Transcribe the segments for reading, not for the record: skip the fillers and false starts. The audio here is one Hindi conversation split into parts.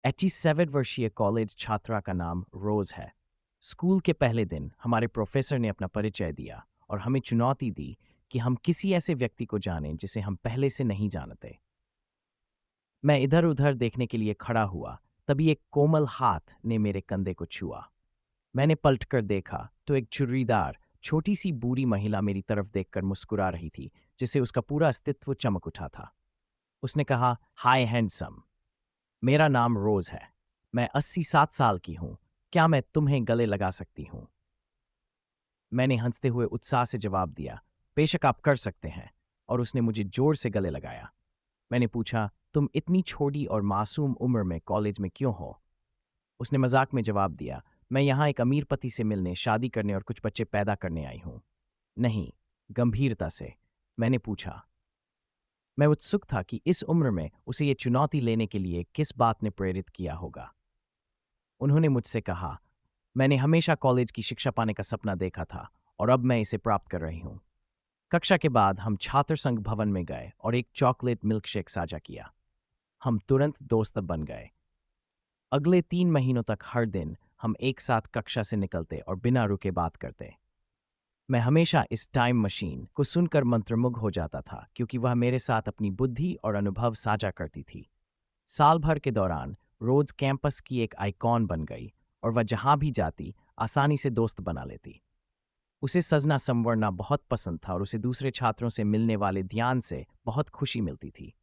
87 वर्षीय कॉलेज छात्रा का नाम रोज है। स्कूल के पहले दिन हमारे प्रोफेसर ने अपना परिचय दिया और हमें चुनौती दी कि हम किसी ऐसे व्यक्ति को जानें जिसे हम पहले से नहीं जानते। मैं इधर उधर देखने के लिए खड़ा हुआ, तभी एक कोमल हाथ ने मेरे कंधे को छुआ। मैंने पलटकर देखा तो एक छुरीदार छोटी सी बूढ़ी महिला मेरी तरफ देखकर मुस्कुरा रही थी, जिससे उसका पूरा अस्तित्व चमक उठा था। उसने कहा, हाय हैंडसम, मेरा नाम रोज है। मैं 87 साल की हूं। क्या मैं तुम्हें गले लगा सकती हूं? मैंने हंसते हुए उत्साह से जवाब दिया, बेशक आप कर सकते हैं। और उसने मुझे जोर से गले लगाया। मैंने पूछा, तुम इतनी छोटी और मासूम उम्र में कॉलेज में क्यों हो? उसने मजाक में जवाब दिया, मैं यहाँ एक अमीर पति से मिलने, शादी करने और कुछ बच्चे पैदा करने आई हूं। नहीं, गंभीरता से मैंने पूछा। मैं उत्सुक था कि इस उम्र में उसे ये चुनौती लेने के लिए किस बात ने प्रेरित किया होगा। उन्होंने मुझसे कहा, मैंने हमेशा कॉलेज की शिक्षा पाने का सपना देखा था और अब मैं इसे प्राप्त कर रही हूं। कक्षा के बाद हम छात्र संघ भवन में गए और एक चॉकलेट मिल्कशेक साझा किया। हम तुरंत दोस्त बन गए। अगले 3 महीनों तक हर दिन हम एक साथ कक्षा से निकलते और बिना रुके बात करते। मैं हमेशा इस टाइम मशीन को सुनकर मंत्रमुग्ध हो जाता था, क्योंकि वह मेरे साथ अपनी बुद्धि और अनुभव साझा करती थी। साल भर के दौरान रोज कैंपस की एक आइकॉन बन गई और वह जहां भी जाती आसानी से दोस्त बना लेती। उसे सजना संवरना बहुत पसंद था और उसे दूसरे छात्रों से मिलने वाले ध्यान से बहुत खुशी मिलती थी।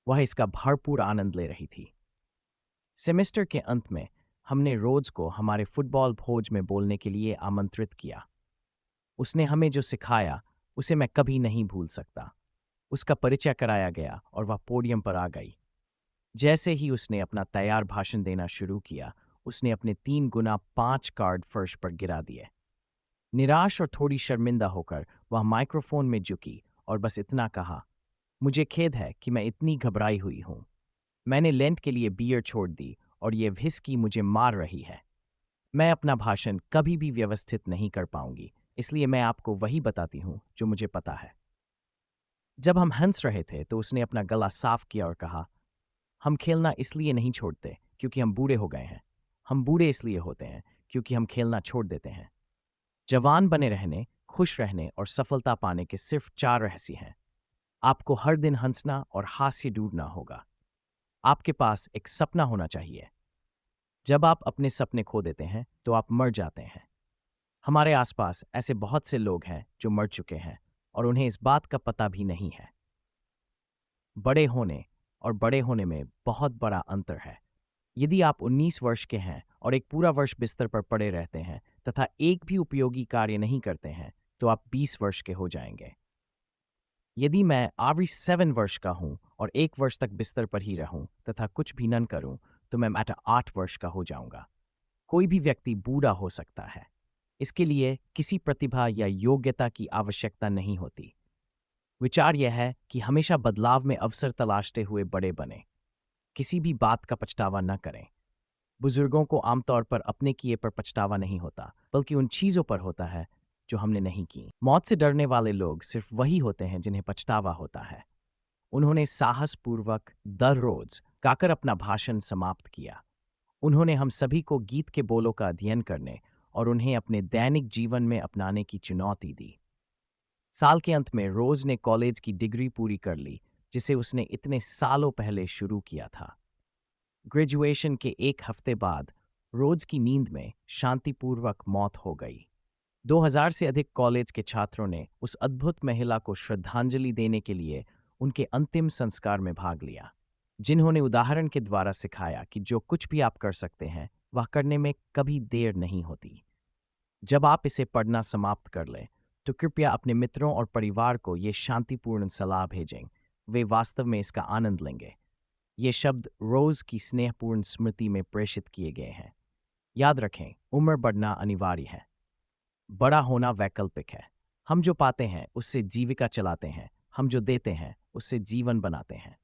वह इसका भरपूर आनंद ले रही थी। सेमेस्टर के अंत में हमने रोज को हमारे फुटबॉल भोज में बोलने के लिए आमंत्रित किया। उसने हमें जो सिखाया उसे मैं कभी नहीं भूल सकता। उसका परिचय कराया गया और वह पोडियम पर आ गई। जैसे ही उसने अपना तैयार भाषण देना शुरू किया, उसने अपने 3 गुना 5 कार्ड फर्श पर गिरा दिए। निराश और थोड़ी शर्मिंदा होकर वह माइक्रोफोन में झुकी और बस इतना कहा, मुझे खेद है कि मैं इतनी घबराई हुई हूं। मैंने लेंट के लिए बियर छोड़ दी और ये व्हिस्की मुझे मार रही है। मैं अपना भाषण कभी भी व्यवस्थित नहीं कर पाऊंगी, इसलिए मैं आपको वही बताती हूं जो मुझे पता है। जब हम हंस रहे थे तो उसने अपना गला साफ किया और कहा, हम खेलना इसलिए नहीं छोड़ते क्योंकि हम बूढ़े हो गए हैं। हम बूढ़े इसलिए होते हैं क्योंकि हम खेलना छोड़ देते हैं। जवान बने रहने, खुश रहने और सफलता पाने के सिर्फ 4 रहस्य हैं। आपको हर दिन हंसना और हास्य ढूंढना होगा। आपके पास एक सपना होना चाहिए। जब आप अपने सपने खो देते हैं तो आप मर जाते हैं। हमारे आसपास ऐसे बहुत से लोग हैं जो मर चुके हैं और उन्हें इस बात का पता भी नहीं है। बड़े होने और बड़े होने में बहुत बड़ा अंतर है। यदि आप 19 वर्ष के हैं और एक पूरा वर्ष बिस्तर पर पड़े रहते हैं तथा एक भी उपयोगी कार्य नहीं करते हैं, तो आप 20 वर्ष के हो जाएंगे। यदि मैं आवी 7 वर्ष का हूं और 1 वर्ष तक बिस्तर पर ही रहूं तथा कुछ भी न करूं, तो मैं मैटर 8 वर्ष का हो जाऊंगा। कोई भी व्यक्ति बूढ़ा हो सकता है। इसके लिए किसी प्रतिभा या योग्यता की आवश्यकता नहीं होती। विचार यह है कि हमेशा बदलाव में अवसर तलाशते हुए बड़े बने। किसी भी बात का पछतावा न करें। बुजुर्गों को आमतौर पर अपने किए पर पछतावा नहीं होता, बल्कि उन चीजों पर होता है जो हमने नहीं की। मौत से डरने वाले लोग सिर्फ वही होते हैं जिन्हें पछतावा होता है। उन्होंने साहसपूर्वक दररोज गाकर अपना भाषण समाप्त किया। उन्होंने हम सभी को गीत के बोलों का अध्ययन करने और उन्हें अपने दैनिक जीवन में अपनाने की चुनौती दी। साल के अंत में रोज ने कॉलेज की डिग्री पूरी कर ली, जिसे उसने इतने सालों पहले शुरू किया था। ग्रेजुएशन के 1 हफ्ते बाद रोज की नींद में शांतिपूर्वक मौत हो गई। 2000 से अधिक कॉलेज के छात्रों ने उस अद्भुत महिला को श्रद्धांजलि देने के लिए उनके अंतिम संस्कार में भाग लिया, जिन्होंने उदाहरण के द्वारा सिखाया कि जो कुछ भी आप कर सकते हैं वह करने में कभी देर नहीं होती। जब आप इसे पढ़ना समाप्त कर लें तो कृपया अपने मित्रों और परिवार को ये शांतिपूर्ण सलाह भेजें। वे वास्तव में इसका आनंद लेंगे। ये शब्द रोज की स्नेहपूर्ण स्मृति में प्रेषित किए गए हैं। याद रखें, उम्र बढ़ना अनिवार्य है, बड़ा होना वैकल्पिक है। हम जो पाते हैं उससे जीविका चलाते हैं, हम जो देते हैं उससे जीवन बनाते हैं।